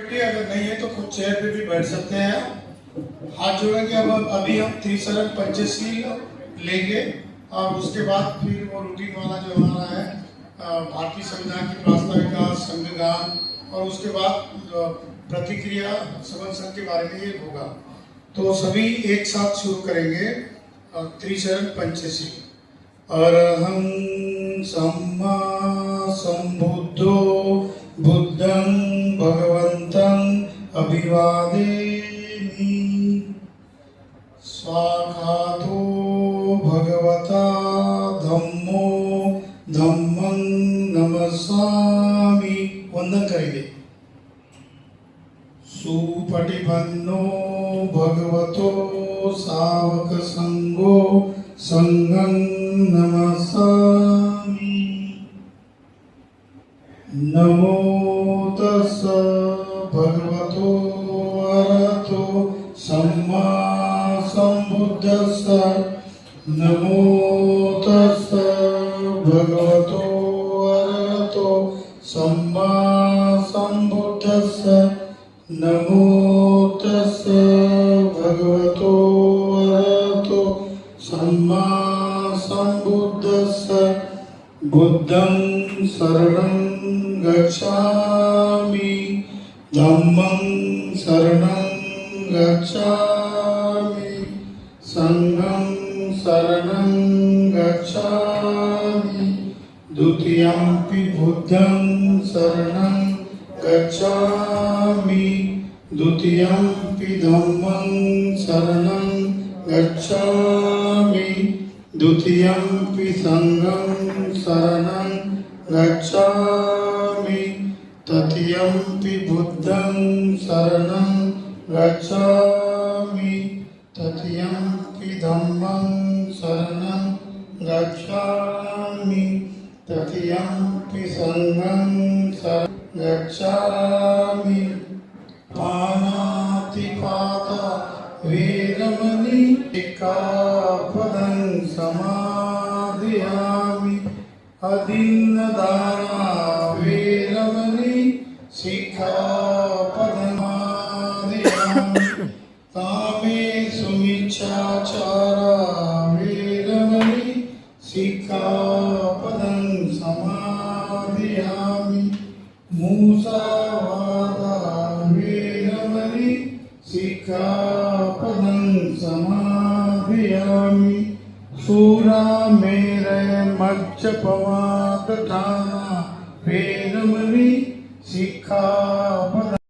अगर नहीं है तो कुछ चेयर पे भी बैठ सकते हैं। हाथ जोड़ेंगे। अब अभी हम त्रिशरण पंचशील लेंगे और उसके बाद फिर वो रूटीन वाला जो हमारा है भारतीय संविधान की प्रास्ताविका, संघगान और उसके बाद प्रतिक्रिया समन संघ के बारे में ये होगा। तो सभी एक साथ शुरू करेंगे त्रिशरण पंचशील। अरहं सम्मा संबुद्धो बुद्धं भगवन्तं अभिवादेमि। स्वाखातो भगवता धम्मो धम्मं नमस्सामि। वंदन करेंगे। सुपटिपन्नो भगवतो सावक संगो संगं नमस्सामि। नमो तस्स भगवतो अरहतो सम्मा संबुद्धस्स। नमो तस्स भगवतो अरहतो सम्मा संबुद्धस्स। नमो तस्स भगवतो अरहतो सम्मा संबुद्धस्स। बुद्धं शरणं गच्छामि धम्मं शरणं गच्छामि संघं शरणं गच्छामि। द्वितीयंपि बुद्धं शरणं गच्छामि द्वितीयंपि धम्मं शरणं गच्छामि द्वितीयंपि संघं शरणं गच्छामि तृतीयंपि बुद्धं शरणं गच्छामि तृतीयंपि धम्मं शरणं गच्छामि तृतीयंपि संघं शरणं गच्छामि। पानातिपाता वेरमणि सिक्खापदं समादयामि। अदीन्नदाना वेरमणि सिक्खापदं समादयामि। कामेषु मिच्छाचारा वेरमणि सिक्खापदं समादयामि। मुसावादा वेरमणि सिक्खापदं समादयामि। सूरामेरय मज्जपमादधाना वेरमणि सिक्खापदं